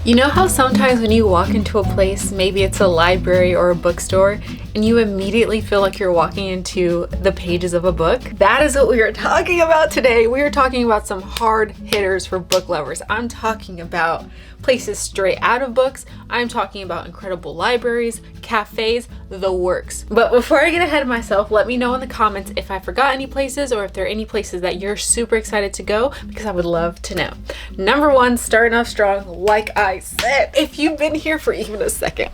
You know how sometimes when you walk into a place, maybe it's a library or a bookstore, and you immediately feel like you're walking into the pages of a book? That is what we are talking about today. We are talking about some hard hitters for book lovers. I'm talking about places straight out of books. I'm talking about incredible libraries, cafes, the works. But before I get ahead of myself, let me know in the comments if I forgot any places or if there are any places that you're super excited to go, because I would love to know. Number one, starting off strong, like I said, if you've been here for even a second,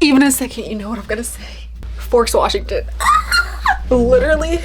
you know what I'm gonna say. Forks, Washington. Literally.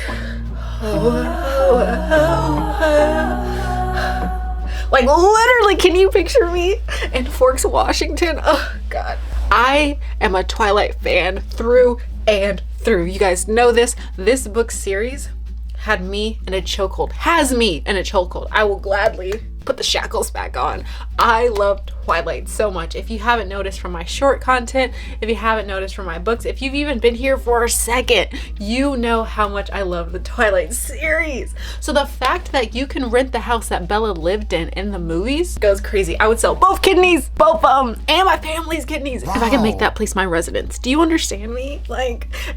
Like literally, can you picture me in Forks, Washington? Oh God. I am a Twilight fan through and through. You guys know this. This book series had me in a chokehold, has me in a chokehold. I will gladly put the shackles back on. I love Twilight so much. If you haven't noticed from my short content, if you haven't noticed from my books, if you've even been here for a second, you know how much I love the Twilight series. So the fact that you can rent the house that Bella lived in the movies goes crazy. I would sell both kidneys, both of them, and my family's kidneys, if I can make that place my residence. Do you understand me?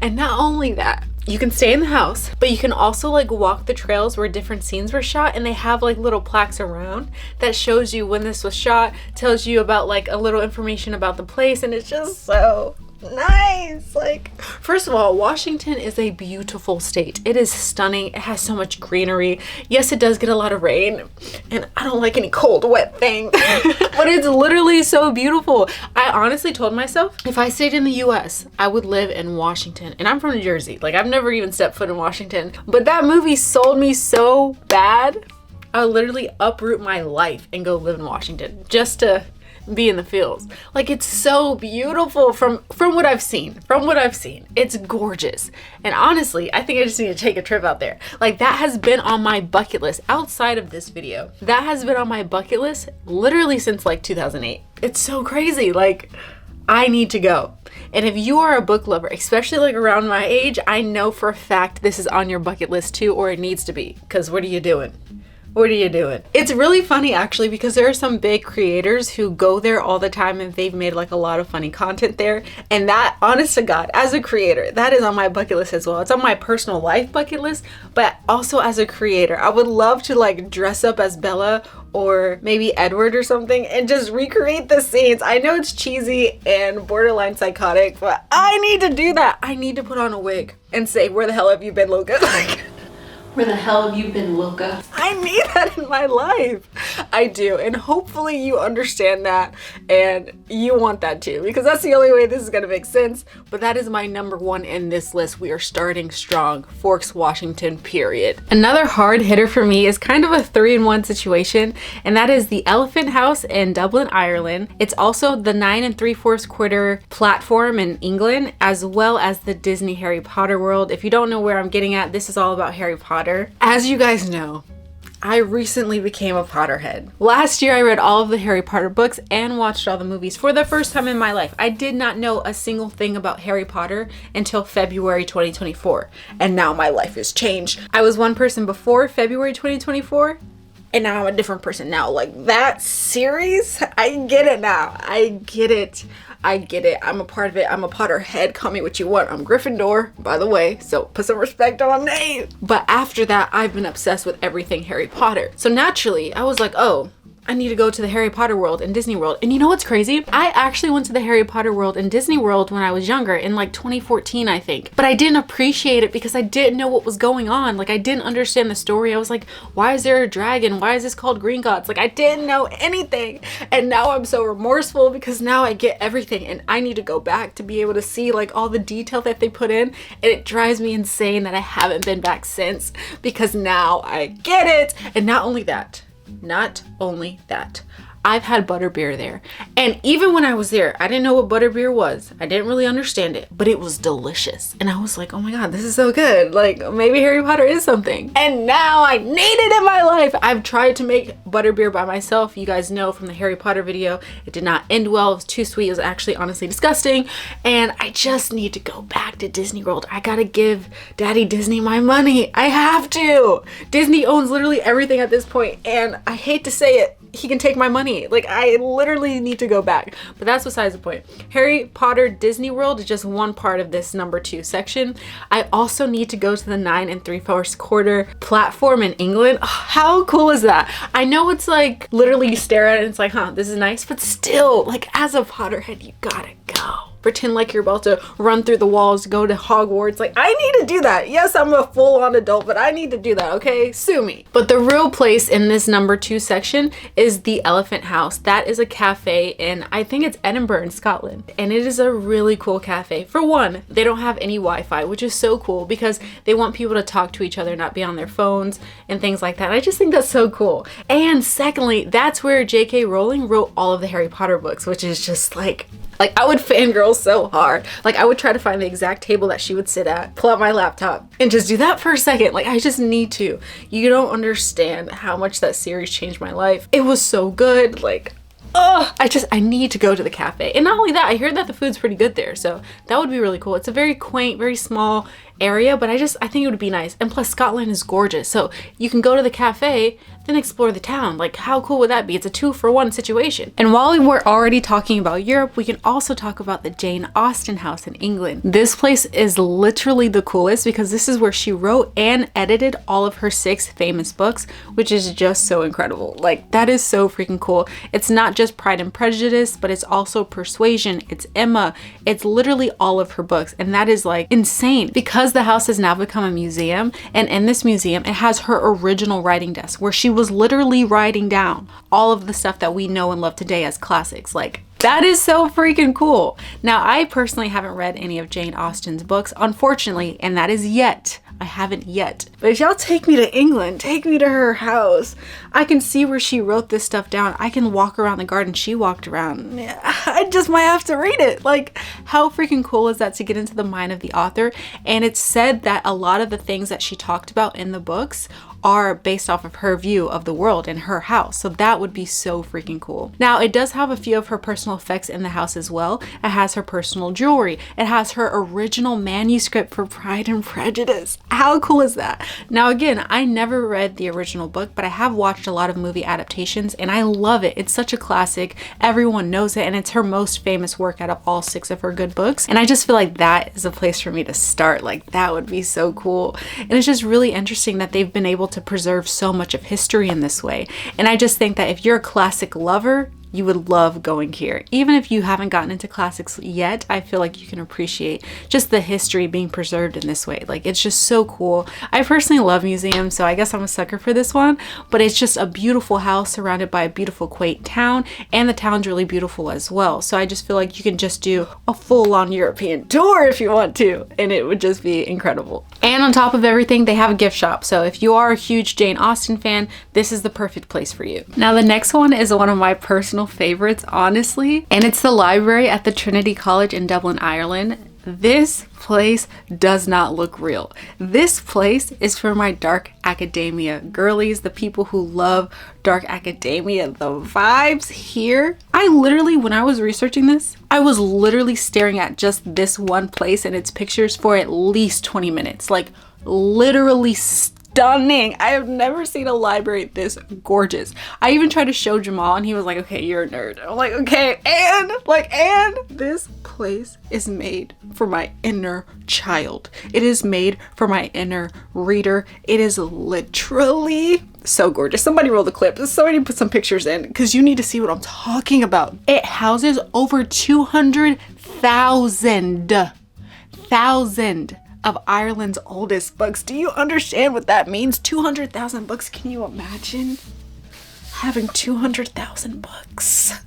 And not only that, you can stay in the house, but you can also walk the trails where different scenes were shot, and they have little plaques around that shows you when this was shot, tells you about a little information about the place, and it's just so nice. First of all, Washington is a beautiful state. It is stunning. It has so much greenery. Yes, it does get a lot of rain, and I don't like any cold, wet thing, but it's literally so beautiful. I honestly told myself if I stayed in the US, I would live in Washington, and I'm from New Jersey. I've never even stepped foot in Washington, but that movie sold me so bad. I would literally uproot my life and go live in Washington just to be in the fields. It's so beautiful from what I've seen. It's gorgeous. And honestly, I think I just need to take a trip out there. That has been on my bucket list outside of this video. That has been on my bucket list literally since 2008. It's so crazy. I need to go. And if you are a book lover, especially around my age, I know for a fact this is on your bucket list too, or it needs to be, because what are you doing? What are you doing? It's really funny actually, because there are some big creators who go there all the time and they've made a lot of funny content there. And that, honest to God, as a creator, that is on my bucket list as well. It's on my personal life bucket list, but also as a creator, I would love to dress up as Bella or maybe Edward or something and just recreate the scenes. I know it's cheesy and borderline psychotic, but I need to do that. I need to put on a wig and say, where the hell have you been, Luca? Where the hell have you been, Luca? I need that in my life. I do. And hopefully you understand that and you want that too, because that's the only way this is going to make sense. But that is my number one in this list. We are starting strong. Forks, Washington, period. Another hard hitter for me is kind of a 3-in-1 situation, and that is the Elephant House in Dublin, Ireland. It's also the 9 3/4 quarter platform in England, as well as the Disney Harry Potter world. If you don't know where I'm getting at, this is all about Harry Potter. As you guys know, I recently became a Potterhead. Last year I read all of the Harry Potter books and watched all the movies for the first time in my life. I did not know a single thing about Harry Potter until February 2024, and now my life has changed. I was one person before February 2024, and now I'm a different person now. That series, I get it now. I get it. I'm a part of it. I'm a Potterhead. Call me what you want. I'm Gryffindor, by the way, so put some respect on my name. But after that, I've been obsessed with everything Harry Potter. So naturally, I was like, oh, I need to go to the Harry Potter world and Disney World. And you know what's crazy? I actually went to the Harry Potter world and Disney World when I was younger, in 2014, I think. But I didn't appreciate it because I didn't know what was going on. I didn't understand the story. I was like, why is there a dragon? Why is this called Gringotts? I didn't know anything. And now I'm so remorseful because now I get everything, and I need to go back to be able to see all the detail that they put in. And it drives me insane that I haven't been back since, because now I get it. And not only that, I've had butterbeer there. And even when I was there, I didn't know what butterbeer was. I didn't really understand it, but it was delicious. And I was like, oh my God, this is so good. Maybe Harry Potter is something. And now I need it in my life. I've tried to make butterbeer by myself. You guys know from the Harry Potter video, it did not end well. It was too sweet. It was actually honestly disgusting. And I just need to go back to Disney World. I gotta give Daddy Disney my money. I have to. Disney owns literally everything at this point. And I hate to say it, he can take my money. Like, I literally need to go back. But that's besides the point. Harry Potter Disney World is just one part of this number 2 section. I also need to go to the 9 3/4 platform in England. Oh, how cool is that? I know it's like literally you stare at it and it's like, huh, this is nice, but still, like, as a Potterhead, you gotta go. Pretend like you're about to run through the walls, go to Hogwarts. Like, I need to do that. Yes, I'm a full-on adult, but I need to do that, okay? Sue me. But the real place in this number 2 section is the Elephant House. That is a cafe in, I think it's Edinburgh in Scotland. And it is a really cool cafe. For one, they don't have any Wi-Fi, which is so cool because they want people to talk to each other, not be on their phones and things like that. I just think that's so cool. And secondly, that's where J.K. Rowling wrote all of the Harry Potter books, which is just like I would fangirl so hard. Like, I would try to find the exact table that she would sit at, pull out my laptop, and just do that for a second. Like, I just need to. You don't understand how much that series changed my life. It was so good. Like, I need to go to the cafe. And not only that, I hear that the food's pretty good there. So that would be really cool. It's a very quaint, very small area, but I think it would be nice. And plus, Scotland is gorgeous. So you can go to the cafe, then explore the town. Like, how cool would that be? It's a 2-for-1 situation. And while we're already talking about Europe, we can also talk about the Jane Austen house in England. This place is literally the coolest because this is where she wrote and edited all of her 6 famous books, which is just so incredible. Like, that is so freaking cool. It's not just Pride and Prejudice, but it's also Persuasion, it's Emma, it's literally all of her books. And that is like insane because the house has now become a museum. And in this museum, it has her original writing desk where she was literally writing down all of the stuff that we know and love today as classics. Like, that is so freaking cool. Now, I personally haven't read any of Jane Austen's books, unfortunately, and that is yet. I haven't yet. But if y'all take me to England, take me to her house, I can see where she wrote this stuff down. I can walk around the garden she walked around. I just might have to read it. Like, how freaking cool is that to get into the mind of the author? And it's said that a lot of the things that she talked about in the books are based off of her view of the world in her house. So that would be so freaking cool. Now, it does have a few of her personal effects in the house as well. It has her personal jewelry. It has her original manuscript for Pride and Prejudice. How cool is that? Now, again, I never read the original book, but I have watched a lot of movie adaptations and I love it. It's such a classic. Everyone knows it and it's her most famous work out of all 6 of her good books. And I just feel like that is a place for me to start. Like, that would be so cool. And it's just really interesting that they've been able to preserve so much of history in this way. And I just think that if you're a classic lover, you would love going here. Even if you haven't gotten into classics yet, I feel like you can appreciate just the history being preserved in this way. Like, it's just so cool. I personally love museums, so I guess I'm a sucker for this one, but it's just a beautiful house surrounded by a beautiful quaint town, and the town's really beautiful as well. So I just feel like you can just do a full-on European tour if you want to, and it would just be incredible. And on top of everything, they have a gift shop. So if you are a huge Jane Austen fan, this is the perfect place for you. Now, the next one is one of my personal favorites, honestly, and it's the library at the Trinity College in Dublin, Ireland. This place does not look real. This place is for my dark academia girlies, the people who love dark academia, the vibes here. I literally, when I was researching this, I was literally staring at just this one place and its pictures for at least 20 minutes. Like, literally stunning. I have never seen a library this gorgeous. I even tried to show Jamal and he was like, okay, you're a nerd. I'm like, okay, and this place is made for my inner child. It is made for my inner reader. It is literally so gorgeous. Somebody roll the clip. Somebody put some pictures in because you need to see what I'm talking about. It houses over 200,000 of Ireland's oldest books. Do you understand what that means? 200,000 books. Can you imagine having 200,000 books?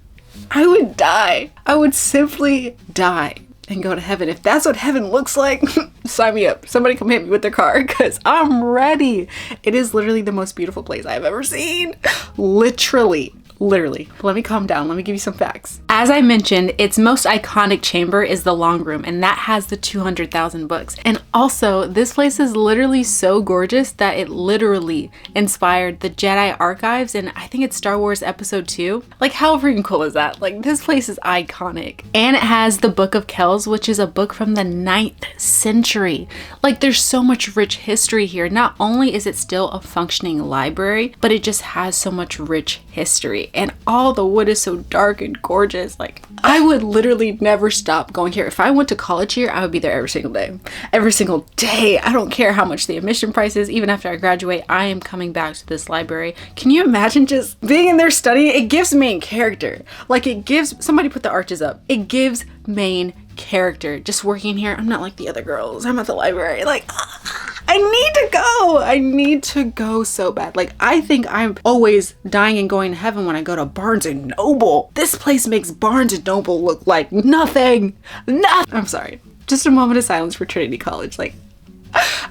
I would die. I would simply die and go to heaven. If that's what heaven looks like, sign me up. Somebody come hit me with their car because I'm ready. It is literally the most beautiful place I've ever seen. Literally. Let me calm down. Let me give you some facts. As I mentioned, its most iconic chamber is the long room, and that has the 200,000 books. And also, this place is literally so gorgeous that it literally inspired the Jedi archives, and I think it's Star Wars Episode 2. Like, how freaking cool is that? Like, this place is iconic. And it has the Book of Kells, which is a book from the 9th century. Like, there's so much rich history here. Not only is it still a functioning library, but it just has so much rich history. library, and all the wood is so dark and gorgeous. Like, I would literally never stop going here. If I went to college here, I would be there every single day. Every single day. I don't care how much the admission price is. Even after I graduate, I am coming back to this library. Can you imagine just being in there studying? It gives main character. Like, it gives, somebody put the arches up. It gives main character. Just working here, I'm not like the other girls. I'm at the library. Like, I need to go. I need to go so bad. Like, I think I'm always dying and going to heaven when I go to Barnes and Noble. This place makes Barnes and Noble look like nothing. Nothing. I'm sorry. Just a moment of silence for Trinity College. Like,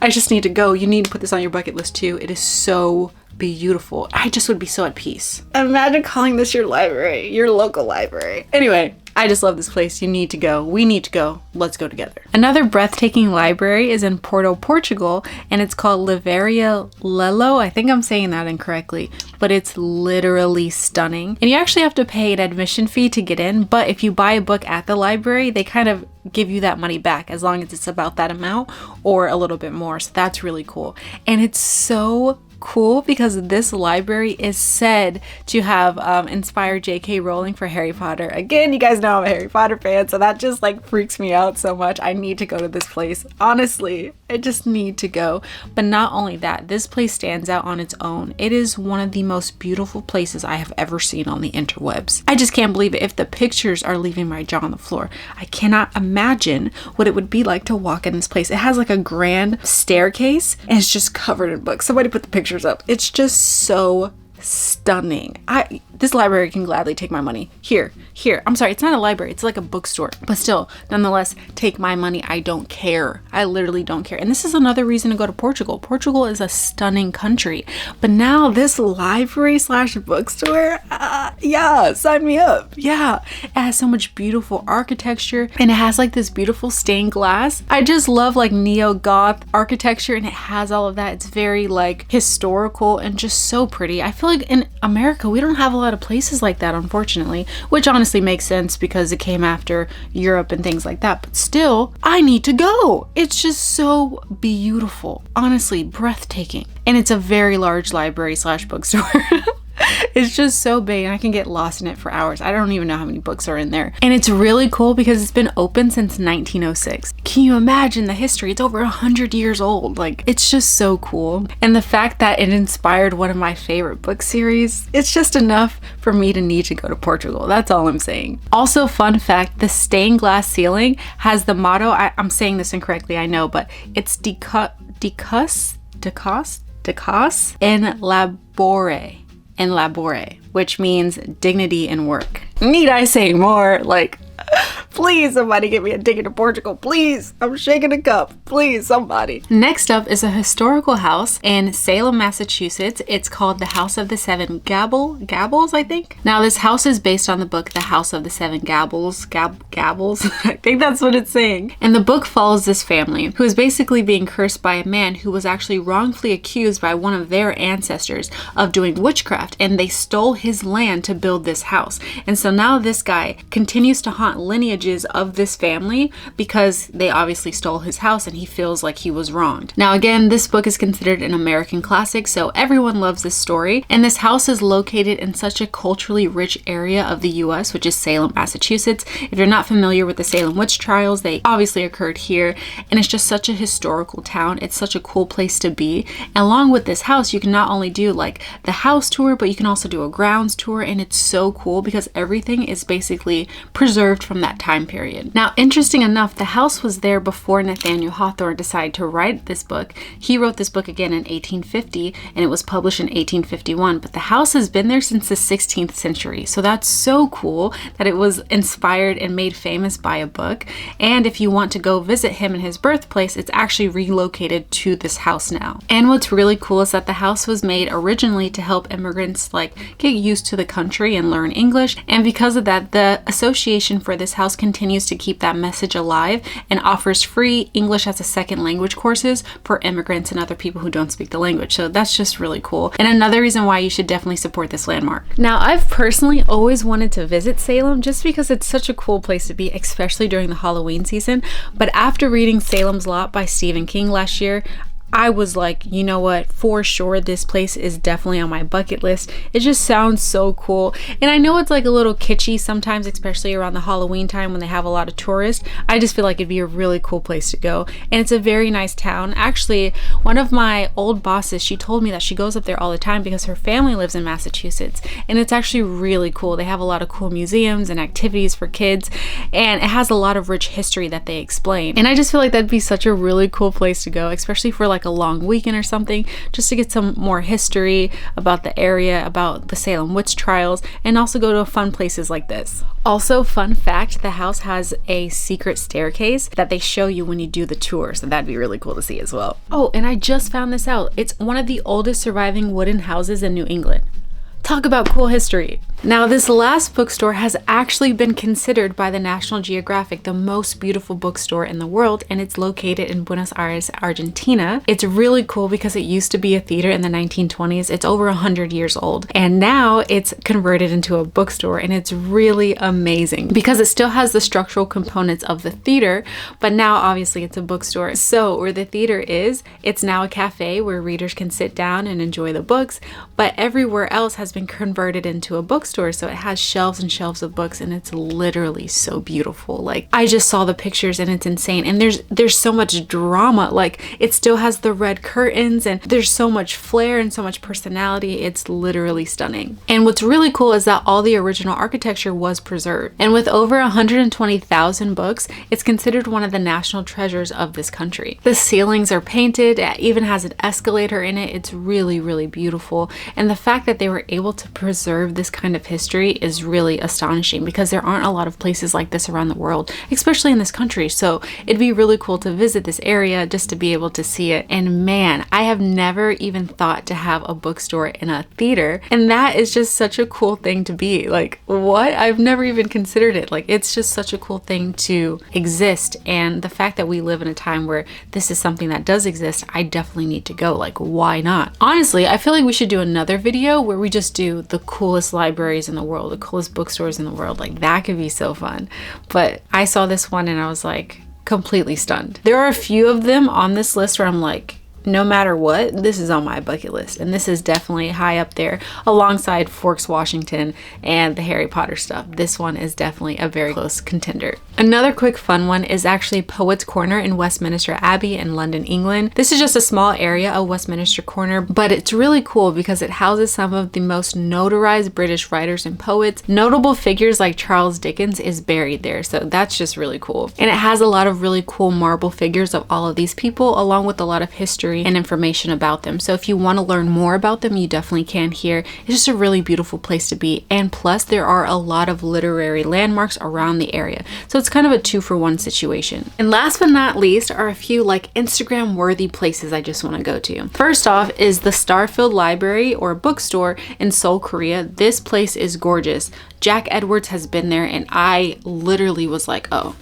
I just need to go. You need to put this on your bucket list too. It is so beautiful. I just would be so at peace. Imagine calling this your library, your local library. Anyway, I just love this place. You need to go. We need to go. Let's go together. Another breathtaking library is in Porto, Portugal, and it's called Livraria Lello. I think I'm saying that incorrectly, but it's literally stunning. And you actually have to pay an admission fee to get in, but if you buy a book at the library, they kind of give you that money back as long as it's about that amount or a little bit more. So that's really cool. And it's so cool because this library is said to have inspired J.K. Rowling for Harry Potter. Again, you guys know I'm a Harry Potter fan, so that just like freaks me out so much. I need to go to this place. Honestly, I just need to go. But not only that, this place stands out on its own. It is one of the most beautiful places I have ever seen on the interwebs. I just can't believe it. If the pictures are leaving my jaw on the floor, I cannot imagine what it would be like to walk in this place. It has like a grand staircase and it's just covered in books. Somebody put the pictures up. It's just so stunning. This library can gladly take my money. Here. I'm sorry, it's not a library, it's like a bookstore. But still, nonetheless, take my money. I don't care. I literally don't care. And this is another reason to go to Portugal. Portugal is a stunning country. But now this library slash bookstore, yeah, sign me up. Yeah, it has so much beautiful architecture and it has like this beautiful stained glass. I just love like neo-goth architecture and it has all of that. It's very like historical and just so pretty. I feel like in America, we don't have a lot of places like that, unfortunately, which honestly makes sense because it came after Europe and things like that. But still, I need to go. It's just so beautiful. Honestly, breathtaking. And it's a very large library slash bookstore. It's just so big and I can get lost in it for hours. I don't even know how many books are in there. And it's really cool because it's been open since 1906. Can you imagine the history? It's over 100 years old. Like, it's just so cool. And the fact that it inspired one of my favorite book series, it's just enough for me to need to go to Portugal. That's all I'm saying. Also, fun fact, the stained glass ceiling has the motto, I'm saying this incorrectly, I know, but it's decus in labore, which means dignity in work. Need I say more? Like, please somebody get me a ticket to Portugal, please. I'm shaking a cup, please somebody. Next up is a historical house in Salem, Massachusetts. It's called the House of the Seven Gables, I think. Now this house is based on the book The House of the Seven Gables. Gables? I think that's what it's saying. And the book follows this family who is basically being cursed by a man who was actually wrongfully accused by one of their ancestors of doing witchcraft, and they stole his land to build this house. And so now this guy continues to haunt lineages of this family because they obviously stole his house and he feels like he was wronged. Now again, this book is considered an American classic, so everyone loves this story. And this house is located in such a culturally rich area of the US, which is Salem, Massachusetts. If you're not familiar with the Salem witch trials, they obviously occurred here. And it's just such a historical town. It's such a cool place to be. And along with this house, you can not only do like the house tour, but you can also do a grounds tour. And it's so cool because everything is basically preserved from that time period. Now, interesting enough, the house was there before Nathaniel Hawthorne decided to write this book. He wrote this book again in 1850 and it was published in 1851, but the house has been there since the 16th century. So that's so cool that it was inspired and made famous by a book. And if you want to go visit him in his birthplace, it's actually relocated to this house now. And what's really cool is that the house was made originally to help immigrants like get used to the country and learn English. And because of that, the association for this house continues to keep that message alive and offers free English as a second language courses for immigrants and other people who don't speak the language. So that's just really cool. And another reason why you should definitely support this landmark. Now, I've personally always wanted to visit Salem just because it's such a cool place to be, especially during the Halloween season. But after reading Salem's Lot by Stephen King last year, I was like, you know what, for sure this place is definitely on my bucket list. It just sounds so cool. And I know it's like a little kitschy sometimes, especially around the Halloween time when they have a lot of tourists. I just feel like it'd be a really cool place to go. And it's a very nice town. Actually, one of my old bosses, she told me that she goes up there all the time because her family lives in Massachusetts, and it's actually really cool. They have a lot of cool museums and activities for kids, and it has a lot of rich history that they explain. And I just feel like that'd be such a really cool place to go, especially for like a long weekend or something, just to get some more history about the area, about the Salem witch trials, and also go to fun places like this. Also, fun fact, the house has a secret staircase that they show you when you do the tour, so that'd be really cool to see as well. Oh, and I just found this out. It's one of the oldest surviving wooden houses in New England. Talk about cool history. Now, this last bookstore has actually been considered by the National Geographic the most beautiful bookstore in the world, and it's located in Buenos Aires, Argentina. It's really cool because it used to be a theater in the 1920s. It's over 100 years old, and now it's converted into a bookstore, and it's really amazing because it still has the structural components of the theater, but now obviously it's a bookstore. So where the theater is, it's now a cafe where readers can sit down and enjoy the books, but everywhere else has been converted into a bookstore, so it has shelves and shelves of books, and it's literally so beautiful. Like, I just saw the pictures and it's insane, and there's so much drama. Like, it still has the red curtains, and there's so much flair and so much personality. It's literally stunning. And what's really cool is that all the original architecture was preserved, and with over 120,000 books, it's considered one of the national treasures of this country. The ceilings are painted, it even has an escalator in it. It's really, really beautiful, and the fact that they were able to preserve this kind of history is really astonishing because there aren't a lot of places like this around the world, especially in this country. So it'd be really cool to visit this area just to be able to see it. And man, I have never even thought to have a bookstore in a theater, and that is just such a cool thing to be. Like, what? I've never even considered it. Like, it's just such a cool thing to exist, and the fact that we live in a time where this is something that does exist, I definitely need to go. Like, why not? Honestly, I feel like we should do another video where we just do the coolest libraries in the world, the coolest bookstores in the world. Like, that could be so fun. But I saw this one and I was like completely stunned. There are a few of them on this list where I'm like, no matter what, this is on my bucket list, and this is definitely high up there alongside Forks, Washington and the Harry Potter stuff. This one is definitely a very close contender. Another quick fun one is actually Poets Corner in Westminster Abbey in London, England. This is just a small area of Westminster Corner, but it's really cool because it houses some of the most notarized British writers and poets. Notable figures like Charles Dickens is buried there, so that's just really cool. And it has a lot of really cool marble figures of all of these people, along with a lot of history and information about them. So if you want to learn more about them, you definitely can here. It's just a really beautiful place to be, and plus there are a lot of literary landmarks around the area, so it's kind of a 2-for-1 situation. And last but not least are a few like Instagram worthy places I just want to go to. First off is the Starfield Library or bookstore in Seoul, Korea. This place is gorgeous. Jack Edwards has been there, and I literally was like, oh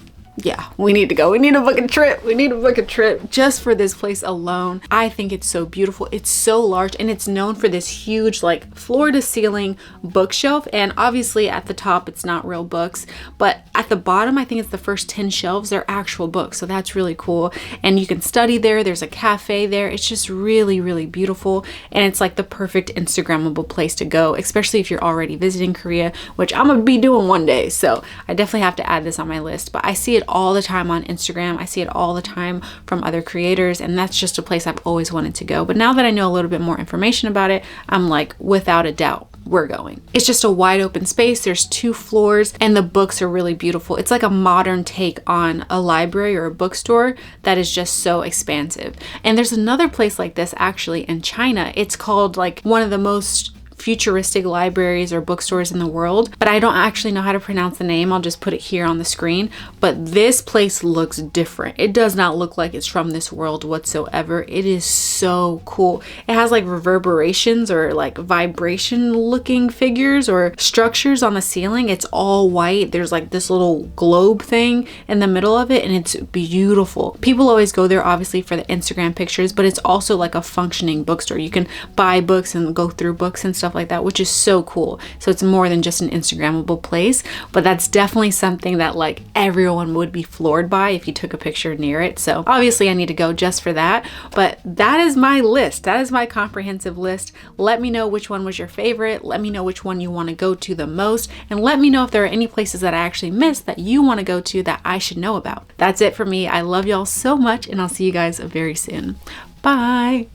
yeah, we need to go. We need to book a trip. We need to book a trip just for this place alone. I think it's so beautiful. It's so large, and it's known for this huge like floor to ceiling bookshelf. And obviously at the top, it's not real books, but at the bottom, I think it's the first 10 shelves, they're actual books. So that's really cool. And you can study there. There's a cafe there. It's just really, really beautiful. And it's like the perfect Instagrammable place to go, especially if you're already visiting Korea, which I'm gonna be doing one day. So I definitely have to add this on my list, but I see it all the time on Instagram. I see it all the time from other creators, and that's just a place I've always wanted to go. But now that I know a little bit more information about it, I'm like, without a doubt, we're going. It's just a wide open space. There's 2 floors, and the books are really beautiful. It's like a modern take on a library or a bookstore that is just so expansive. And there's another place like this actually in China. It's called like one of the most futuristic libraries or bookstores in the world, but I don't actually know how to pronounce the name. I'll just put it here on the screen. But this place looks different. It does not look like it's from this world whatsoever. It is so cool. It has like reverberations or like vibration looking figures or structures on the ceiling. It's all white. There's like this little globe thing in the middle of it, and it's beautiful. People always go there obviously for the Instagram pictures, but it's also like a functioning bookstore. You can buy books and go through books and stuff stuff like that, which is so cool. So it's more than just an Instagrammable place, but that's definitely something that like everyone would be floored by if you took a picture near it. So obviously I need to go just for that, but that is my list. That is my comprehensive list. Let me know which one was your favorite. Let me know which one you want to go to the most, and let me know if there are any places that I actually missed that you want to go to that I should know about. That's it for me. I love y'all so much, and I'll see you guys very soon. Bye.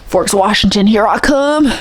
Forks, Washington, here I come.